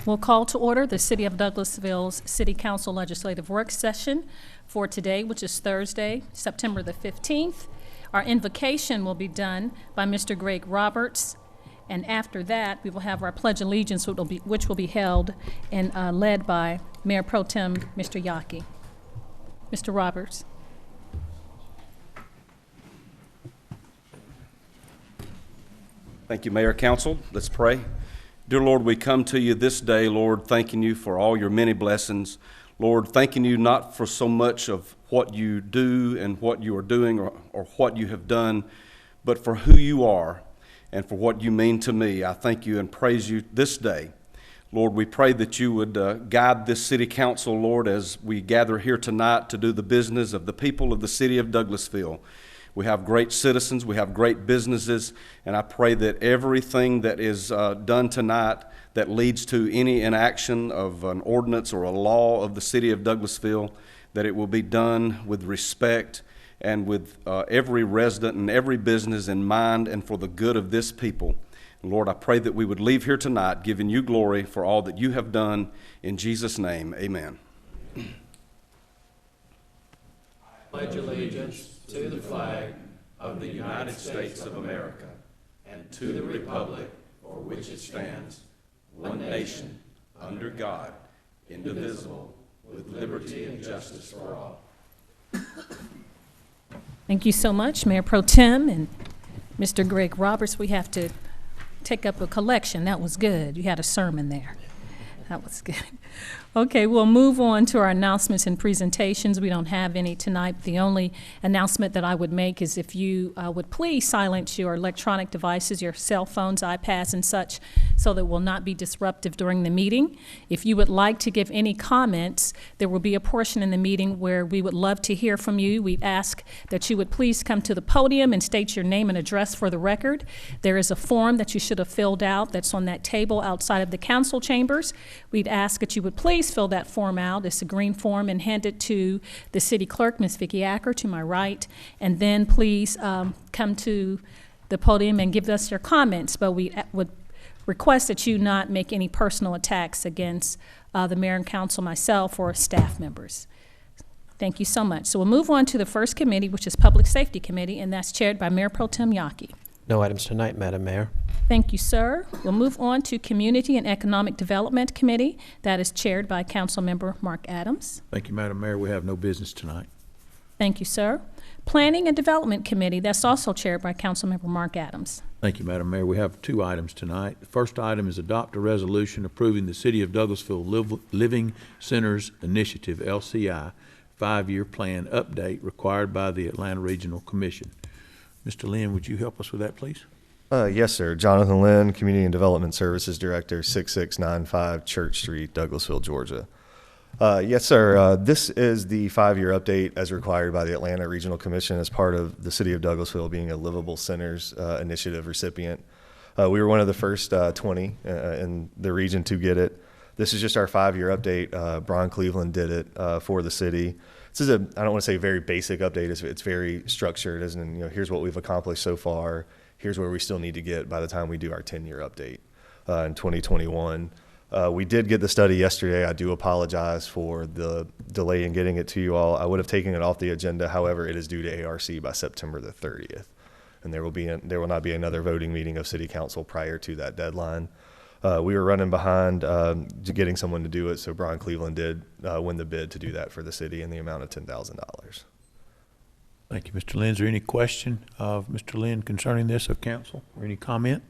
We'll call to order the City of Douglasville's City Council Legislative Work Session for today, which is Thursday, September the 15th. Our invocation will be done by Mr. Greg Roberts, and after that, we will have our Pledge of Allegiance, which will be held and led by Mayor Pro Tem Mr. Yockey. Mr. Roberts. Thank you, Mayor, Council. Let's pray. Dear Lord, we come to you this day, Lord, thanking you for all your many blessings. Lord, thanking you not for so much of what you do and what you are doing or what you have done, but for who you are and for what you mean to me. I thank you and praise you this day. Lord, we pray that you would guide this city council, Lord, as we gather here tonight to do the business of the people of the city of Douglasville. We have great citizens, we have great businesses, and I pray that everything that is done tonight that leads to any inaction of an ordinance or a law of the city of Douglasville, that it will be done with respect and with every resident and every business in mind and for the good of this people. And Lord, I pray that we would leave here tonight giving you glory for all that you have done. In Jesus' name, amen. I pledge allegiance to the flag of the United States of America and to the republic for which it stands, one nation, under God, indivisible, with liberty and justice for all. Thank you so much, Mayor Pro Tem and Mr. Greg Roberts. We have to take up a collection. That was good. You had a sermon there. That was good. Okay, we'll move on to our announcements and presentations. We don't have any tonight. The only announcement that I would make is if you would please silence your electronic devices, your cell phones, iPads, and such, so that it will not be disruptive during the meeting. If you would like to give any comments, there will be a portion in the meeting where we would love to hear from you. We'd ask that you would please come to the podium and state your name and address for the record. There is a form that you should have filled out that's on that table outside of the council chambers. We'd ask that you would please fill that form out. It's a green form, and hand it to the city clerk, Ms. Vicki Acker, to my right, and then please come to the podium and give us your comments. But we would request that you not make any personal attacks against the mayor and council, myself, or staff members. Thank you so much. So we'll move on to the first committee, which is Public Safety Committee, and that's chaired by Mayor Pro Tem Yockey. No items tonight, Madam Mayor. Thank you, sir. We'll move on to Community and Economic Development Committee. That is chaired by Councilmember Mark Adams. Thank you, Madam Mayor. We have no business tonight. Thank you, sir. Planning and Development Committee. That's also chaired by Councilmember Mark Adams. Thank you, Madam Mayor. We have two items tonight. The first item is adopt a resolution approving the City of Douglasville Living Centers Initiative, LCI, 5-year plan update required by the Atlanta Regional Commission. Mr. Lynn, would you help us with that, please? Yes, sir. Jonathan Lynn, Community and Development Services Director, 6695 Church Street, Douglasville, Georgia. Yes, sir. This is the 5-year update as required by the Atlanta Regional Commission as part of the City of Douglasville being a Livable Centers Initiative recipient. We were one of the first 20 in the region to get it. This is just our 5-year update. Brian Cleveland did it for the city. This is I don't want to say very basic update. It's very structured, as in, here's what we've accomplished so far. Here's where we still need to get by the time we do our 10-year update in 2021. We did get the study yesterday. I do apologize for the delay in getting it to you all. I would have taken it off the agenda. However, it is due to ARC by September the 30th. And there will not be another voting meeting of City Council prior to that deadline. We were running behind getting someone to do it, so Brian Cleveland did win the bid to do that for the city in the amount of $10,000. Thank you, Mr. Lynn. Is there any question of Mr. Lynn concerning this of council, or any comment?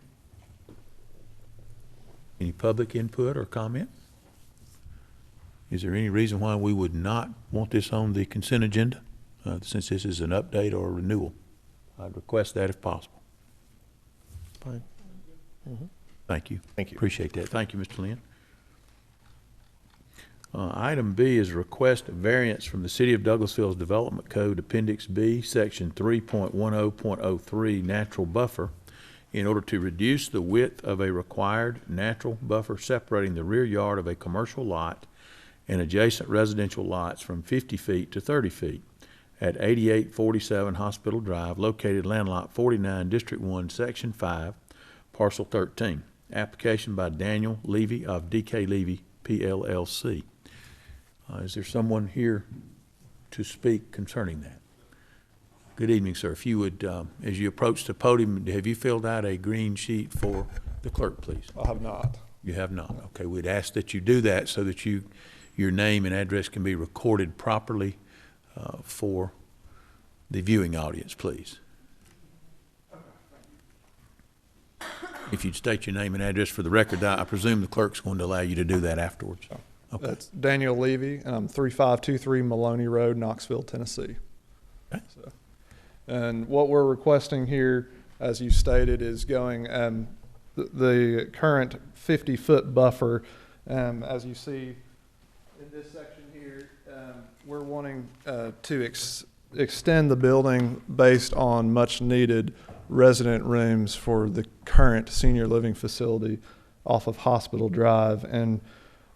Any public input or comment? Is there any reason why we would not want this on the consent agenda, since this is an update or a renewal? I'd request that if possible. Fine. Mm-hmm. Thank you. Thank you. Appreciate that. Thank you, Mr. Lynn. Item B is a request of variance from the City of Douglasville's Development Code, Appendix B, Section 3.10.03, Natural Buffer, in order to reduce the width of a required natural buffer separating the rear yard of a commercial lot and adjacent residential lots from 50 feet to 30 feet at 8847 Hospital Drive, located land lot 49, District 1, Section 5, Parcel 13. application by Daniel Levy of DK Levy PLLC. Is there someone here to speak concerning that? Good evening, sir. If you would, as you approach the podium, have you filled out a green sheet for the clerk, please? I have not. You have not. Okay, we'd ask that you do that so that your name and address can be recorded properly for the viewing audience, please. If you'd state your name and address for the record, I presume the clerk's going to allow you to do that afterwards. Okay. That's Daniel Levy, and I'm 3523 Maloney Road, Knoxville, Tennessee. Okay. So, and what we're requesting here, as you stated, is going the current 50-foot buffer. As you see in this section here, we're wanting to extend the building based on much needed resident rooms for the current senior living facility off of Hospital Drive. And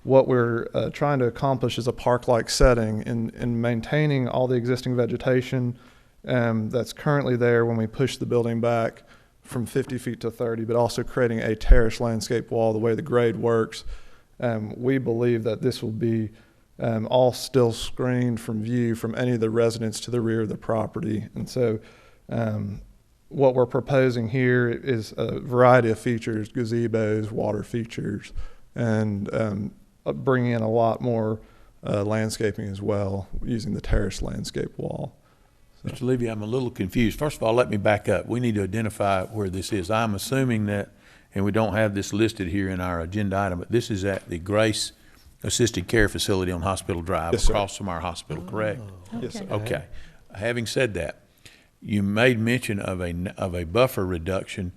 what we're trying to accomplish is a park-like setting in maintaining all the existing vegetation that's currently there when we push the building back from 50 feet to 30, but also creating a terrace landscape wall the way the grade works. We believe that this will be all still screened from view from any of the residents to the rear of the property. And so what we're proposing here is a variety of features, gazebos, water features, and bringing in a lot more landscaping as well, using the terrace landscape wall. Mr. Levy, I'm a little confused. First of all, let me back up. We need to identify where this is. I'm assuming that, and we don't have this listed here in our agenda item, but this is at the Grace Assisted Care Facility on Hospital Drive, Yes, sir. across from our hospital, correct? Yes, sir. Okay. Having said that, you made mention of a buffer reduction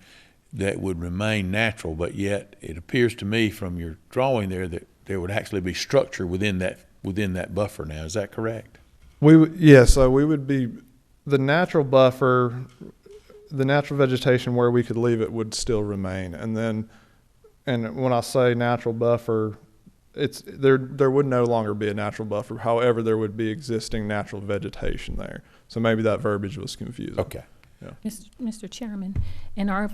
that would remain natural, but yet it appears to me from your drawing there that there would actually be structure within that buffer now. Is that correct? So we would be the natural buffer, the natural vegetation where we could leave it would still remain. And when I say natural buffer, it's there would no longer be a natural buffer. However, there would be existing natural vegetation there. So maybe that verbiage was confusing. Okay. Yeah. Mr. Chairman, in our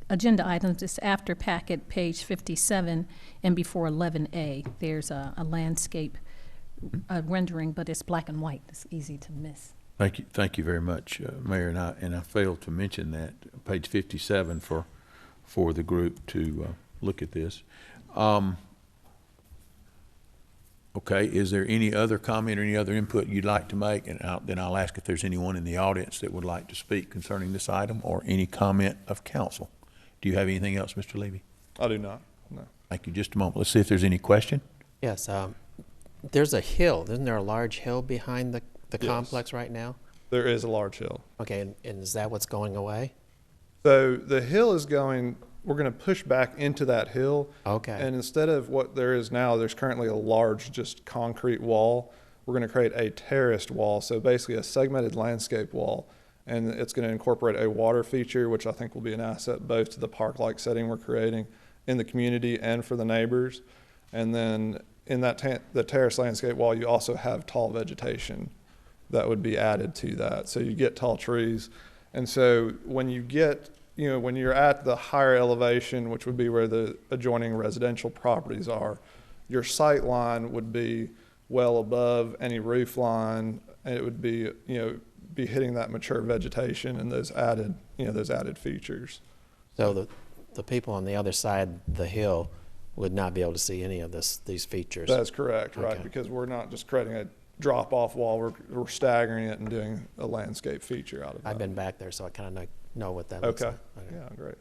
agenda items, it's after packet, page 57, and before 11A, there's a landscape rendering, but it's black and white. It's easy to miss. Thank you very much, Mayor. And I failed to mention that, page 57 for the group to look at this. Okay, is there any other comment or any other input you'd like to make? And then I'll ask if there's anyone in the audience that would like to speak concerning this item or any comment of council. Do you have anything else, Mr. Levy? I do not, no. Thank you. Just a moment. Let's see if there's any question. Yes, there's a hill. Isn't there a large hill behind the Yes. complex right now? There is a large hill. Okay, and is that what's going away? So the hill is we're going to push back into that hill. Okay. And instead of what there is now, there's currently a large just concrete wall. We're going to create a terraced wall. So basically a segmented landscape wall. And it's going to incorporate a water feature, which I think will be an asset both to the park-like setting we're creating in the community and for the neighbors. And then in that the terrace landscape wall, you also have tall vegetation that would be added to that. So you get tall trees. And so when you get, when you're at the higher elevation, which would be where the adjoining residential properties are, your sight line would be well above any roof line. And it would be, be hitting that mature vegetation and those added features. So the people on the other side of the hill would not be able to see any of these features? That's correct, right? Okay. Because we're not just creating a drop-off wall, we're staggering it and doing a landscape feature out of that. I've been back there, so I kind of know what that looks Okay, like. Okay. yeah, great.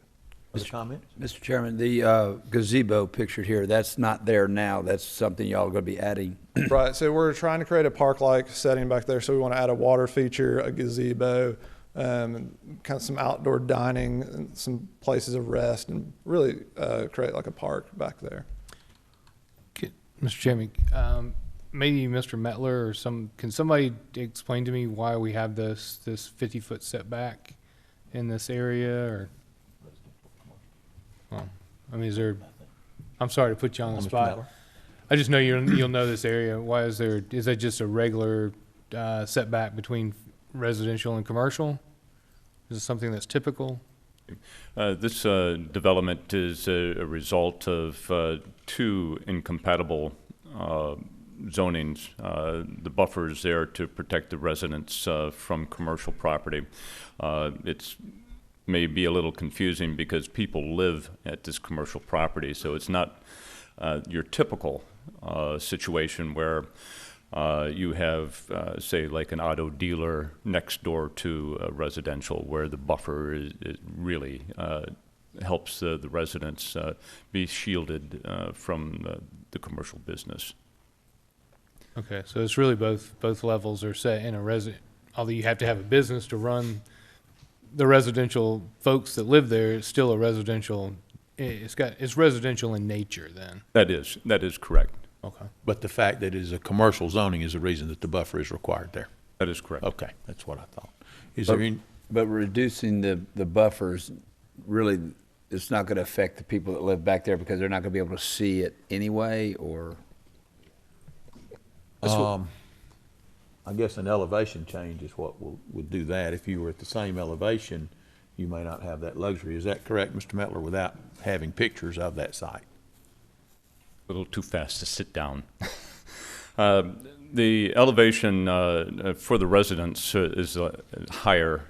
Other comments? Mr. Chairman, the gazebo pictured here, that's not there now. That's something y'all are going to be adding. Right, so we're trying to create a park-like setting back there, so we want to add a water feature, a gazebo, and kind of some outdoor dining, and some places of rest, and really create like a park back there. Mr. Chairman, maybe Mr. Metler or can somebody explain to me why we have this 50-foot setback in this area? Or, well, I mean, I'm sorry to put you on the spot. I just know you'll know this area. Why is that just a regular setback between residential and commercial? Is it something that's typical? This development is a result of two incompatible zonings. The buffer is there to protect the residents from commercial property. It's may be a little confusing because people live at this commercial property, so it's not your typical situation where you have, say, like an auto dealer next door to a residential, where the buffer is really helps the residents be shielded from the commercial business. Okay, so it's really both levels are set in a although you have to have a business to run the residential folks that live there, it's still a residential, it's residential in nature then. That is correct. Okay. But the fact that it is a commercial zoning is the reason that the buffer is required there. That is correct. Okay, that's what I thought. Is there any, But reducing the buffers, really, it's not going to affect the people that live back there because they're not going to be able to see it anyway, or? I guess an elevation change is what would do that. If you were at the same elevation, you may not have that luxury. Is that correct, Mr. Mettler, without having pictures of that site? A little too fast to sit down. The elevation for the residents is higher.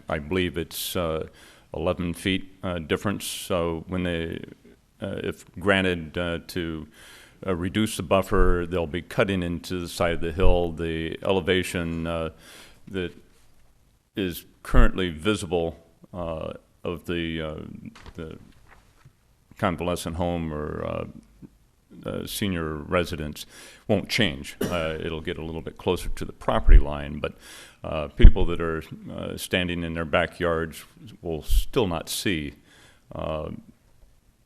I believe it's 11 feet difference. So when they, if granted to reduce the buffer, they'll be cutting into the side of the hill. The elevation that is currently visible of the convalescent home or senior residence won't change. It'll get a little bit closer to the property line, but people that are standing in their backyards will still not see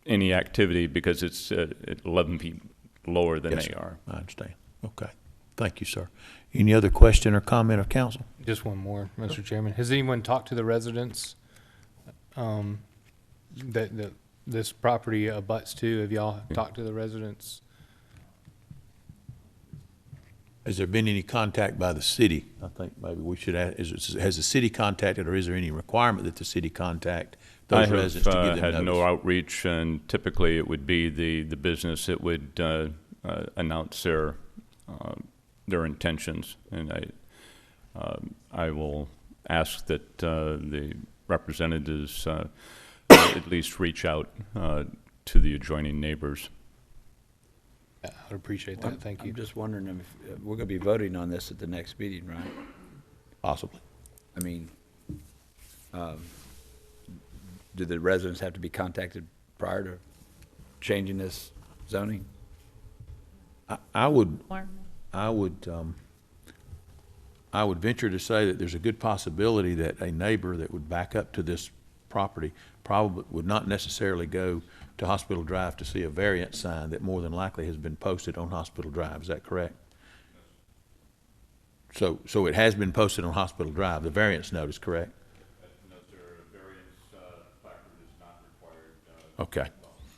any activity because it's at 11 feet lower than Yes, they sir. are. I understand. Okay. Thank you, sir. Any other question or comment of council? Just one more, Mr. Chairman. Has anyone talked to the residents that this property abuts to? Have y'all talked to the residents? Has there been any contact by the city? I think maybe we should ask, has the city contacted, or is there any requirement that the city contact those residents to give them I have had no notice? outreach, and typically it would be the business that would announce their intentions, and I will ask that the representatives at least reach out to the adjoining neighbors. I would appreciate that. Thank you. I'm just wondering if we're going to be voting on this at the next meeting, right? Possibly. I mean, do the residents have to be contacted prior to changing this zoning? I would venture to say that there's a good possibility that a neighbor that would back up to this property probably would not necessarily go to Hospital Drive to see a variant sign that more than likely has been posted on Hospital Drive. Is that correct? So it has been posted on Hospital Drive, the variance notice, correct? No, sir. Variance placard is not required. Okay.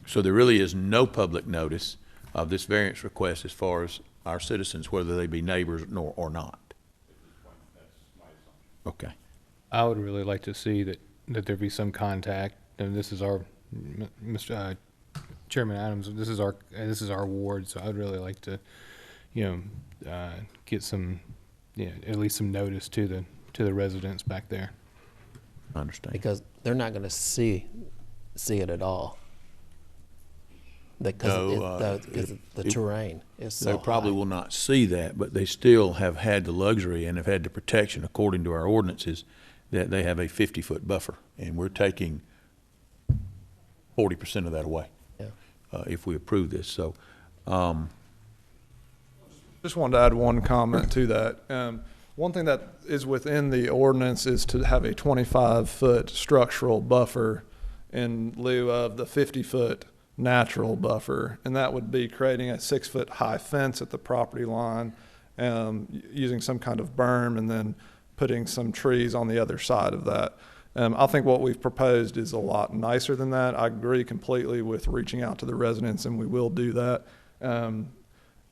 So there really is no public notice of this variance request as far as our citizens, whether they be neighbors or not? At this point, that's my assumption. Okay. I would really like to see that there be some contact, and this is our, Mr. Chairman Adams, this is our ward, so I'd really like to, get some, at least some notice to the residents back there. I understand. Because they're not gonna see it at all. Because of the terrain is so They probably high. will not see that, but they still have had the luxury and have had the protection, according to our ordinances, that they have a 50-foot buffer, and we're taking 40% of that away. Yeah. If we approve this. So, Just wanted to add one comment to that. One thing that is within the ordinance is to have a 25-foot structural buffer in lieu of the 50-foot natural buffer, and that would be creating a 6-foot high fence at the property line, using some kind of berm, and then putting some trees on the other side of that. I think what we've proposed is a lot nicer than that. I agree completely with reaching out to the residents, and we will do that.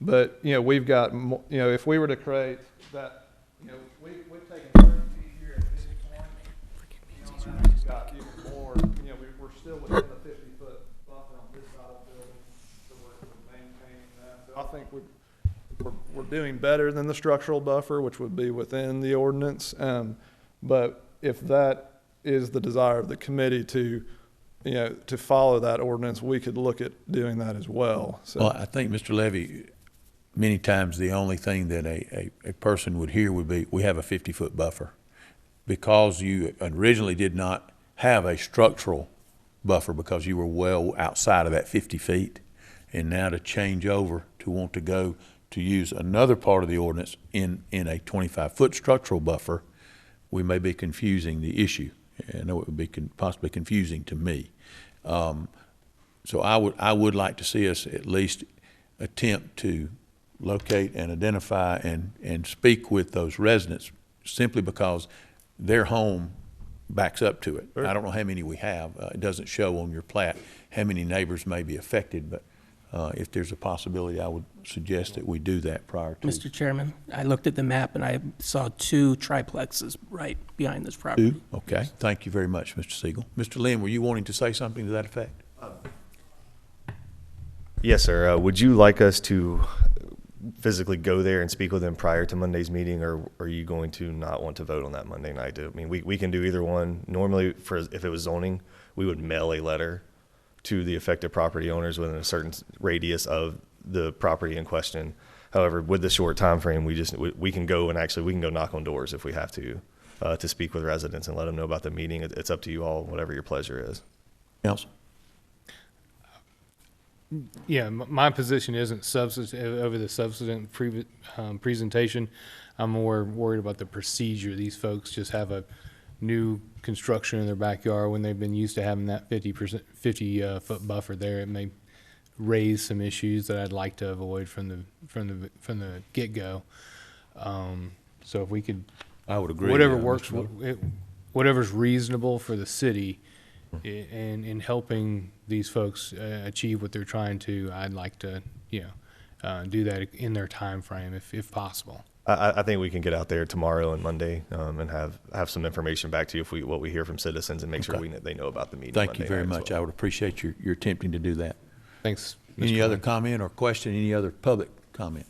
But we've got, if we were to create that, we've taken 30 feet here at this point, and we've got even more still within the 50-foot buffer on this side of the building, so we're maintaining that. So I think we're doing better than the structural buffer, which would be within the ordinance. But if that is the desire of the committee to follow that ordinance, we could look at doing that as well. So. Well, I think, Mr. Levy, many times the only thing that a person would hear would be, we have a 50-foot buffer. Because you originally did not have a structural buffer because you were well outside of that 50 feet, and now to change over to want to go to use another part of the ordinance in a 25-foot structural buffer, we may be confusing the issue. I know it would be possibly confusing to me. So I would like to see us at least attempt to locate and identify and speak with those residents, simply because their home backs up to it. Sure. I don't know how many we have. It doesn't show on your plat how many neighbors may be affected, but if there's a possibility, I would suggest that we do that prior to. Mr. Chairman, I looked at the map and I saw 2 triplexes right behind this property. 2? Okay. Thank you very much, Mr. Siegel. Mr. Lynn, were you wanting to say something to that effect? Yes, sir. Would you like us to physically go there and speak with them prior to Monday's meeting, or are you going to not want to vote on that Monday night? I mean, we can do either one. Normally, if it was zoning, we would mail a letter to the affected property owners within a certain radius of the property in question. However, with the short time frame, we can go knock on doors if we have to speak with residents and let them know about the meeting. It's up to you all, whatever your pleasure is. Council? Yeah, my position isn't over the substantive presentation. I'm more worried about the procedure. These folks just have a new construction in their backyard when they've been used to having that 50-foot buffer there. It may raise some issues that I'd like to avoid from the get-go. So if we could, I would agree. whatever works, whatever's reasonable for the city, in helping these folks achieve what they're trying to, I'd like to, do that in their time frame if possible. I think we can get out there tomorrow and Monday and have some information back to you what we hear from citizens, and make sure they know about the meeting. Thank you very much. I would appreciate your attempting to do that. Thanks. Any other comment or question? Any other public comment?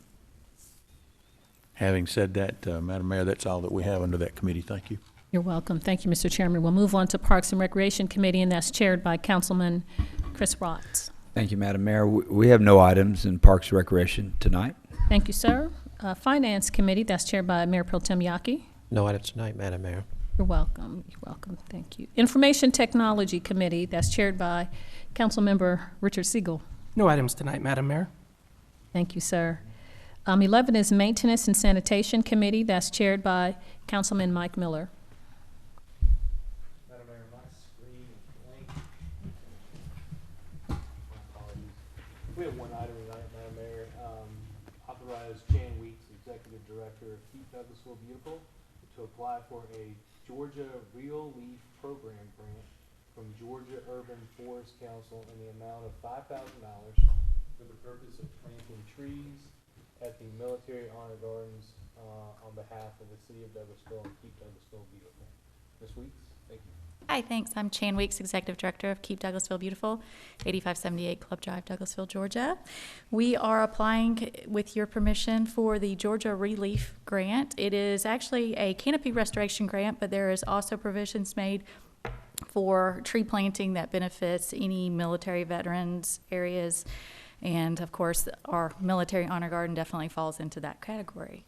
Having said that, Madam Mayor, that's all that we have under that committee. Thank you. You're welcome. Thank you, Mr. Chairman. We'll move on to Parks and Recreation Committee, and that's chaired by Councilman Chris Rotz. Thank you, Madam Mayor. We have no items in Parks and Recreation tonight. Thank you, sir. Finance Committee, that's chaired by Mayor Pro Tem Yaki. No items tonight, Madam Mayor. You're welcome. You're welcome. Thank you. Information Technology Committee, that's chaired by Councilmember Richard Siegel. No items tonight, Madam Mayor. Thank you, sir. 11 is Maintenance and Sanitation Committee, that's chaired by Councilman Mike Miller. Madam Mayor, my screen is blank. Apologies. We have one item tonight, Madam Mayor. Authorize Chan Weeks, Executive Director of Keep Douglasville Beautiful, to apply for a Georgia Real Leaf Program grant from Georgia Urban Forest Council in the amount of $5,000 for the purpose of planting trees at the Military Honor Gardens on behalf of the City of Douglasville and Keep Douglasville Beautiful. Ms. Weeks, thank you. Hi, thanks. I'm Chan Weeks, Executive Director of Keep Douglasville Beautiful, 8578 Club Drive, Douglasville, Georgia. We are applying, with your permission, for the Georgia Relief Grant. It is actually a canopy restoration grant, but there is also provisions made for tree planting that benefits any military veterans areas. And of course, our Military Honor Garden definitely falls into that category.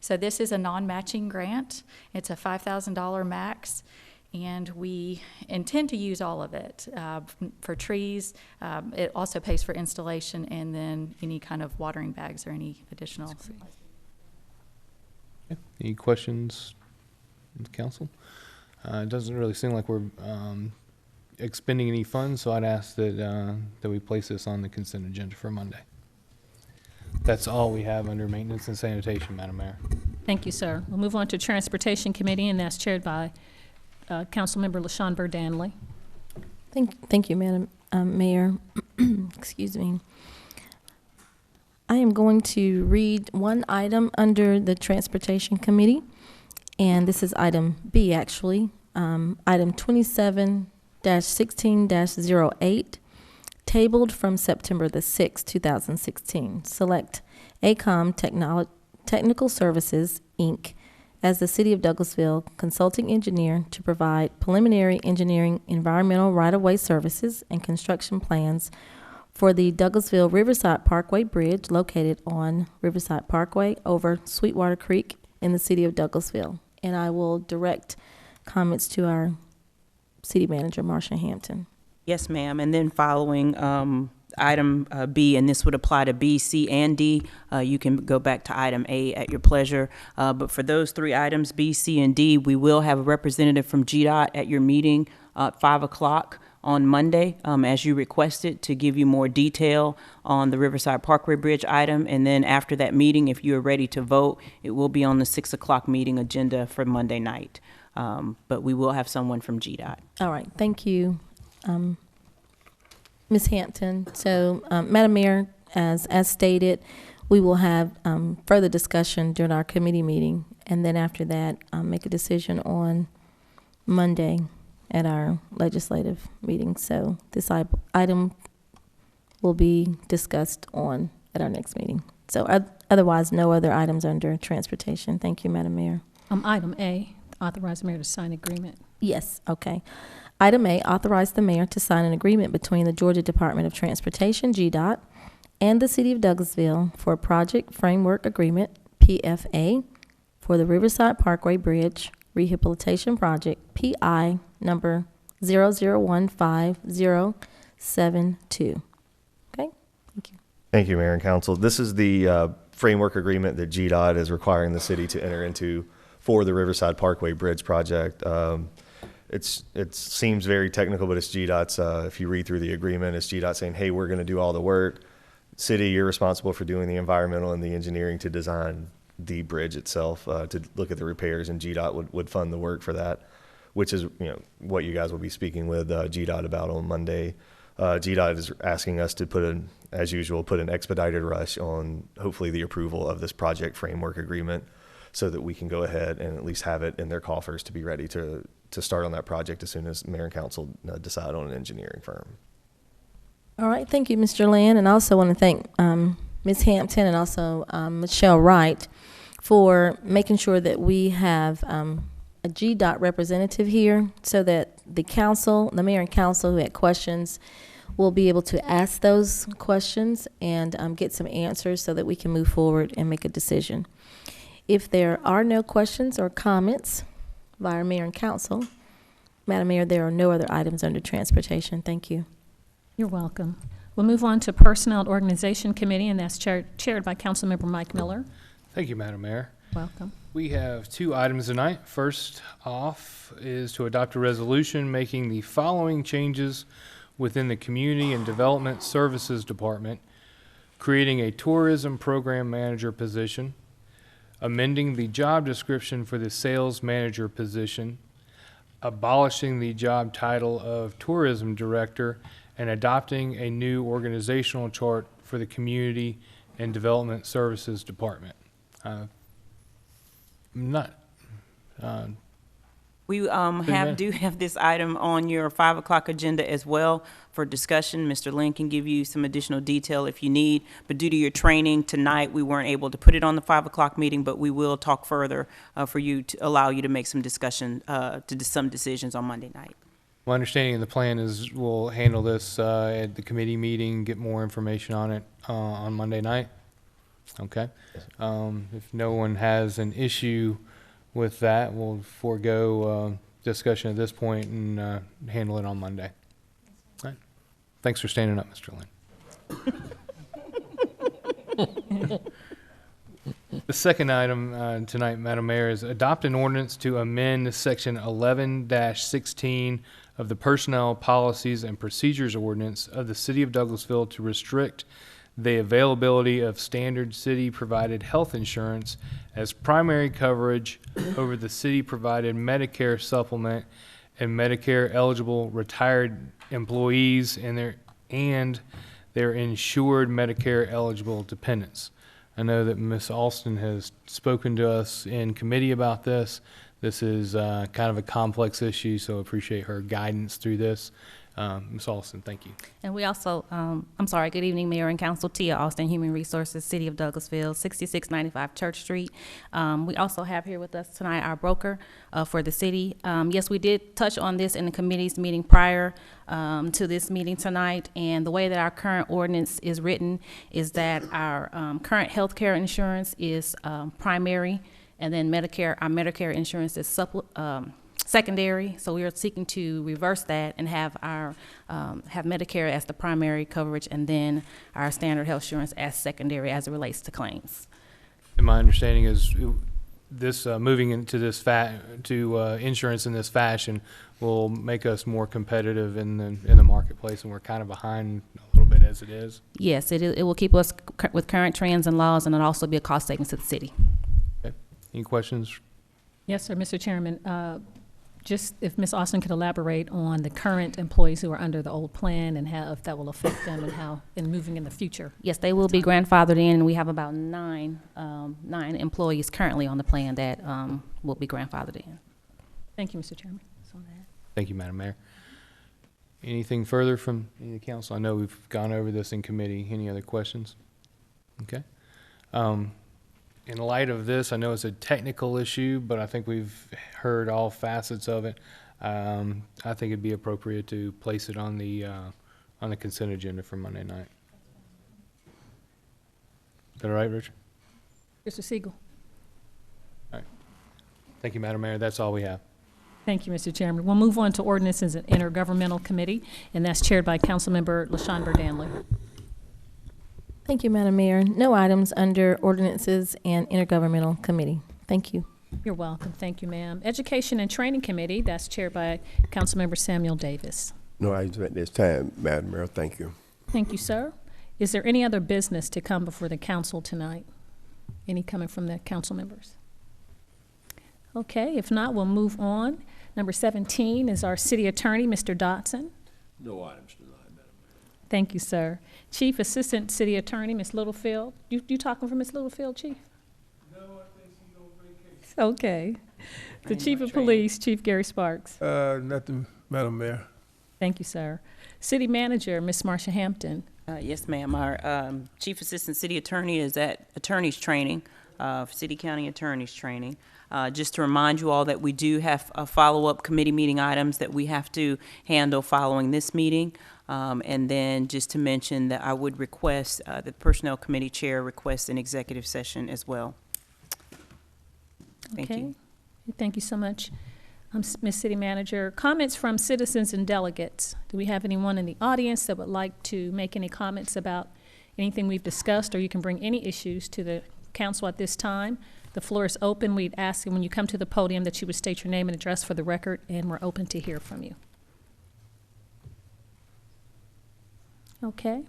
So this is a non-matching grant. It's a $5,000 max. And we intend to use all of it for trees. It also pays for installation and then any kind of watering bags or any additional supplies. Okay. Any questions from the council? It doesn't really seem like we're expending any funds, so I'd ask that we place this on the consent agenda for Monday. That's all we have under Maintenance and Sanitation, Madam Mayor. Thank you, sir. We'll move on to Transportation Committee, and that's chaired by Councilmember LaShawn Burdanley. Thank you, Madam Mayor. Excuse me. I am going to read one item under the Transportation Committee, and this is item B, actually. Item 27 2016-16-08, tabled from September the 6th, 2016. Select ACOM Technical Services, Inc. as the City of Douglasville consulting engineer to provide preliminary engineering, environmental right-of-way services, and construction plans for the Douglasville Riverside Parkway Bridge located on Riverside Parkway over Sweetwater Creek in the City of Douglasville. And I will direct comments to our City Manager, Marcia Hampton. Yes, ma'am. And then following item B, and this would apply to B, C, and D, you can go back to item A at your pleasure. But for those three items, B, C, and D, we will have a representative from GDOT at your meeting at 5 o'clock on Monday, as you requested, to give you more detail on the Riverside Parkway Bridge item. And then after that meeting, if you are ready to vote, it will be on the 6 o'clock meeting agenda for Monday night. But we will have someone from GDOT. All right, thank you, Ms. Hampton. So, Madam Mayor, as stated, we will have further discussion during our committee meeting, and then after that, make a decision on Monday at our legislative meeting. So this item will be discussed at our next meeting. So otherwise, no other items under transportation. Thank you, Madam Mayor. Item A, authorize mayor to sign agreement. Yes, okay. Item A, authorize the mayor to sign an agreement between the Georgia Department of Transportation, GDOT, and the City of Douglasville for a project framework agreement, PFA, for the Riverside Parkway Bridge Rehabilitation Project, PI number 00150072. Okay, thank you. Thank you, Mayor and Council. This is the framework agreement that GDOT is requiring the city to enter into for the Riverside Parkway Bridge project. It seems very technical, but it's GDOT's, if you read through the agreement, it's GDOT saying, hey, we're going to do all the work. City, you're responsible for doing the environmental and the engineering to design the bridge itself, to look at the repairs, and GDOT would fund the work for that, which is what you guys will be speaking with GDOT about on Monday. GDOT is asking us to as usual, put an expedited rush on hopefully the approval of this project framework agreement so that we can go ahead and at least have it in their coffers to be ready to start on that project as soon as Mayor and Council decide on an engineering firm. All right, thank you, Mr. Land, and I also want to thank Ms. Hampton and also Michelle Wright for making sure that we have a GDOT representative here so that the mayor and council who had questions will be able to ask those questions and get some answers so that we can move forward and make a decision. If there are no questions or comments by our mayor and council, Madam Mayor, there are no other items under transportation. Thank you. You're welcome. We'll move on to Personnel and Organization Committee, and that's chaired by Councilmember Mike Miller. Thank you, Madam Mayor. Welcome. We have two items tonight. First off is to adopt a resolution making the following changes within the Community and Development Services Department, creating a tourism program manager position, amending the job description for the sales manager position, abolishing the job title of tourism director, and adopting a new organizational chart for the Community and Development Services Department. We do have this item on your 5 o'clock agenda as well for discussion. Mr. Lynn can give you some additional detail if you need, but due to your training tonight, we weren't able to put it on the 5 o'clock meeting, but we will talk further for you to allow you to make some discussion, some decisions on Monday night. My understanding of the plan is we'll handle this at the committee meeting, get more information on it on Monday night. Okay. If no one has an issue with that, we'll forego discussion at this point and handle it on Monday. All right. Thanks for standing up, Mr. Lynn. The second item tonight, Madam Mayor, is adopt an ordinance to amend Section 11-16 of the Personnel Policies and Procedures Ordinance of the City of Douglasville to restrict the availability of standard city-provided health insurance as primary coverage over the city-provided Medicare supplement and Medicare-eligible retired employees and their insured Medicare-eligible dependents. I know that Ms. Alston has spoken to us in committee about this. This is kind of a complex issue, so appreciate her guidance through this. Ms. Alston, thank you. And we also, good evening, Mayor and Council. Tia Austin, Human Resources, City of Douglasville, 6695 Church Street. We also have here with us tonight our broker for the city. Yes, we did touch on this in the committee's meeting prior to this meeting tonight, and the way that our current ordinance is written is that our current health care insurance is primary, and then our Medicare insurance is secondary. So we are seeking to reverse that and have have Medicare as the primary coverage, and then our standard health insurance as secondary as it relates to claims. And my understanding is this moving into this insurance in this fashion will make us more competitive in the marketplace, and we're kind of behind a little bit as it is. Yes, it will keep us with current trends and laws, and it'll also be a cost savings to the city. Okay. Any questions? Yes, sir, Mr. Chairman. Just if Ms. Austin could elaborate on the current employees who are under the old plan and how, if that will affect them and how in moving in the future. Yes, they will be grandfathered in, and we have about nine employees currently on the plan that will be grandfathered in. Thank you, Mr. Chairman. That's all I have. Thank you, Madam Mayor. Anything further from any of the council? I know we've gone over this in committee. Any other questions? Okay. In light of this, I know it's a technical issue, but I think we've heard all facets of it. I think it'd be appropriate to place it on the consent agenda for Monday night. Is that all right, Richard? Mr. Siegel. All right. Thank you, Madam Mayor. That's all we have. Thank you, Mr. Chairman. We'll move on to ordinances and intergovernmental committee, and that's chaired by Councilmember LaShawn Burdanley. Thank you, Madam Mayor. No items under ordinances and intergovernmental committee. Thank you. You're welcome. Thank you, ma'am. Education and Training Committee, that's chaired by Councilmember Samuel Davis. No items at this time, Madam Mayor. Thank you. Thank you, sir. Is there any other business to come before the council tonight? Any coming from the council members? Okay, if not, we'll move on. Number 17 is our city attorney, Mr. Dotson. No items tonight, Madam Mayor. Thank you, sir. Chief Assistant City Attorney, Ms. Littlefield. You talking for Ms. Littlefield, Chief? No, I think she's on vacation. Okay. The Chief of Police, Chief Gary Sparks. Nothing, Madam Mayor. Thank you, sir. City Manager, Ms. Marsha Hampton. Yes, ma'am. Our Chief Assistant City Attorney is at attorney's training, City County Attorney's training. Just to remind you all that we do have follow-up committee meeting items that we have to handle following this meeting. And then just to mention that I would request the Personnel Committee Chair request an executive session as well. Thank you. Thank you so much, Ms. City Manager. Comments from citizens and delegates. Do we have anyone in the audience that would like to make any comments about anything we've discussed, or you can bring any issues to the council at this time? The floor is open. We'd ask when you come to the podium that you would state your name and address for the record, and we're open to hear from you. Okay.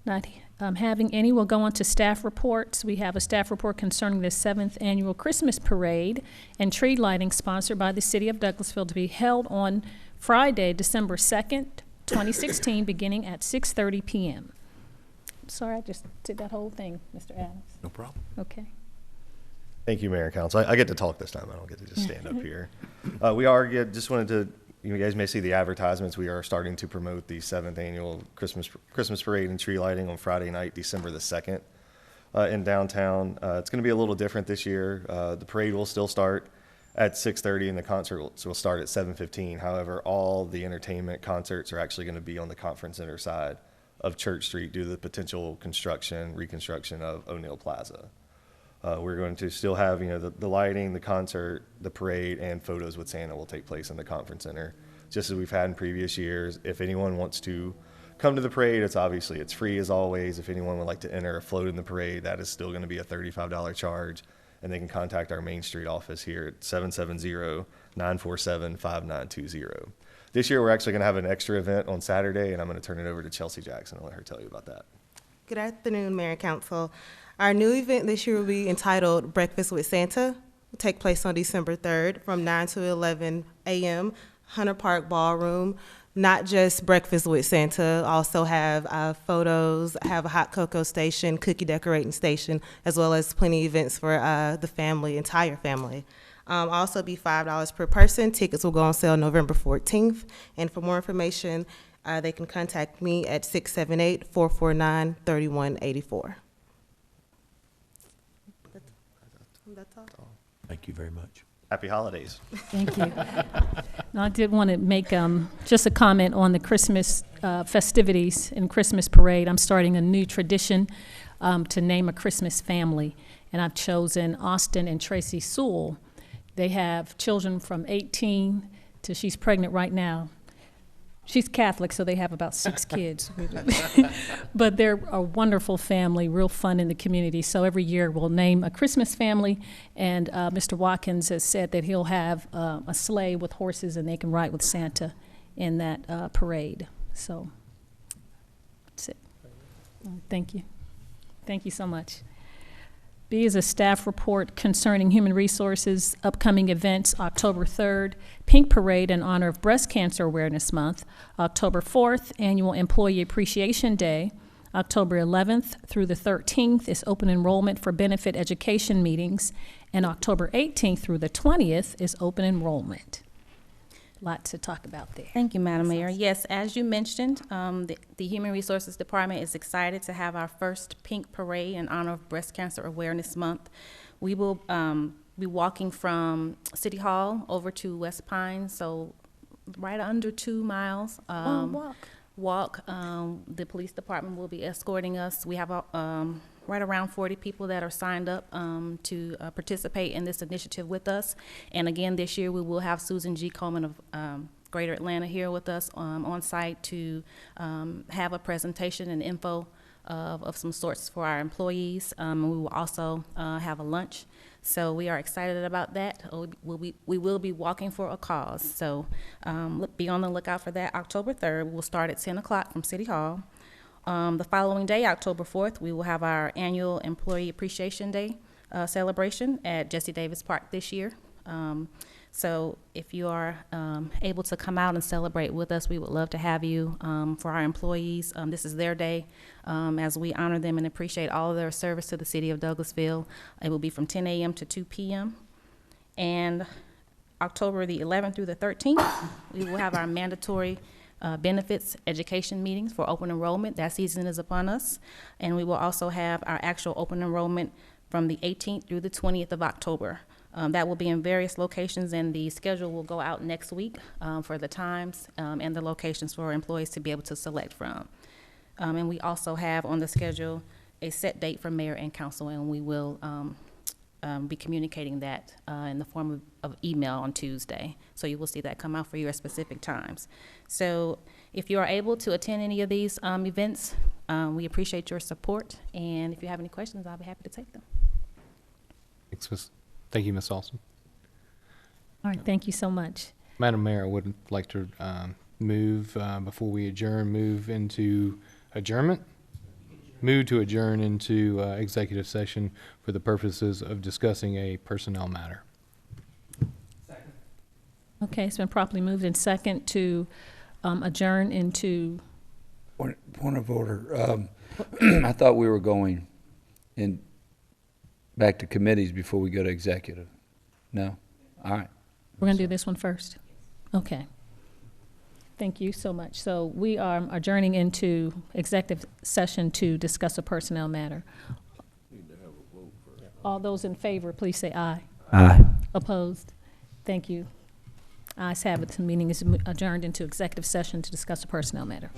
Not having any, we'll go on to staff reports. We have a staff report concerning the 7th Annual Christmas Parade and tree lighting sponsored by the City of Douglasville to be held on Friday, December 2nd, 2016, beginning at 6:30 p.m. Sorry, I just did that whole thing, Mr. Adams. No problem. Okay. Thank you, Mayor and Council. I get to talk this time. I don't get to just stand up here. Just wanted to, you guys may see the advertisements. We are starting to promote the 7th Annual Christmas Parade and tree lighting on Friday night, December the 2nd, in downtown. It's going to be a little different this year. The parade will still start at 6:30 and the concert will start at 7:15. However, all the entertainment concerts are actually going to be on the conference center side of Church Street due to the potential reconstruction of O'Neill Plaza. We're going to still have, the lighting, the concert, the parade, and photos with Santa will take place in the conference center, just as we've had in previous years. If anyone wants to come to the parade, it's free as always. If anyone would like to enter a float in the parade, that is still going to be a $35 charge, and they can contact our Main Street office here at 770-947-5920. This year, we're actually going to have an extra event on Saturday, and I'm going to turn it over to Chelsea Jackson and let her tell you about that. Good afternoon, Mayor and Council. Our new event this year will be entitled Breakfast with Santa. It will take place on December 3rd from 9 to 11 a.m., Hunter Park Ballroom. Not just breakfast with Santa, also have photos, have a hot cocoa station, cookie decorating station, as well as plenty of events for the family, entire family. Also be $5 per person. Tickets will go on sale November 14th. And for more information, they can contact me at 678-449-3184. That's all. Thank you very much. Happy holidays. Thank you. Now, I did want to make just a comment on the Christmas festivities and Christmas parade. I'm starting a new tradition to name a Christmas family, and I've chosen Austin and Tracy Sewell. They have children from 18 to she's pregnant right now. She's Catholic, so they have about 6 kids. But they're a wonderful family, real fun in the community. So every year we'll name a Christmas family, and Mr. Watkins has said that he'll have a sleigh with horses and they can ride with Santa in that parade. So that's it. Thank you. Thank you so much. B is a staff report concerning human resources, upcoming events, October 3rd, Pink Parade in honor of Breast Cancer Awareness Month, October 4th, Annual Employee Appreciation Day, October 11th through the 13th is open enrollment for benefit education meetings, and October 18th through the 20th is open enrollment. Lot to talk about there. Thank you, Madam Mayor. Yes, as you mentioned, the Human Resources Department is excited to have our first Pink Parade in honor of Breast Cancer Awareness Month. We will be walking from City Hall over to West Pine, so right under 2 miles. Walk. The police department will be escorting us. We have right around 40 people that are signed up to participate in this initiative with us. And again, this year we will have Susan G. Coleman of Greater Atlanta here with us on site to have a presentation and info of some sorts for our employees. We will also have a lunch. So we are excited about that. We will be walking for a cause. So be on the lookout for that. October 3rd, we'll start at 10 o'clock from City Hall. The following day, October 4th, we will have our annual Employee Appreciation Day celebration at Jesse Davis Park this year. So if you are able to come out and celebrate with us, we would love to have you. For our employees, this is their day as we honor them and appreciate all of their service to the city of Douglasville. It will be from 10 a.m. to 2 p.m. And October the 11th through the 13th, we will have our mandatory benefits education meetings for open enrollment. That season is upon us. And we will also have our actual open enrollment from the 18th through the 20th of October. That will be in various locations, and the schedule will go out next week for the times and the locations for employees to be able to select from. And we also have on the schedule a set date for mayor and council, and we will be communicating that in the form of email on Tuesday. So you will see that come out for you at specific times. So if you are able to attend any of these events, we appreciate your support. And if you have any questions, I'll be happy to take them. Thank you, Ms. Alston. All right, thank you so much. Madam Mayor, I would like to move, before we adjourn, move to adjourn into executive session for the purposes of discussing a personnel matter. Okay, it's been properly moved in second to adjourn into. Point of order. I thought we were going back to committees before we go to executive. No? All right. We're going to do this one first. Okay. Thank you so much. So we are adjourning into executive session to discuss a personnel matter. All those in favor, please say aye. Aye. Opposed? Thank you. Ayes have it. The meeting is adjourned into executive session to discuss a personnel matter.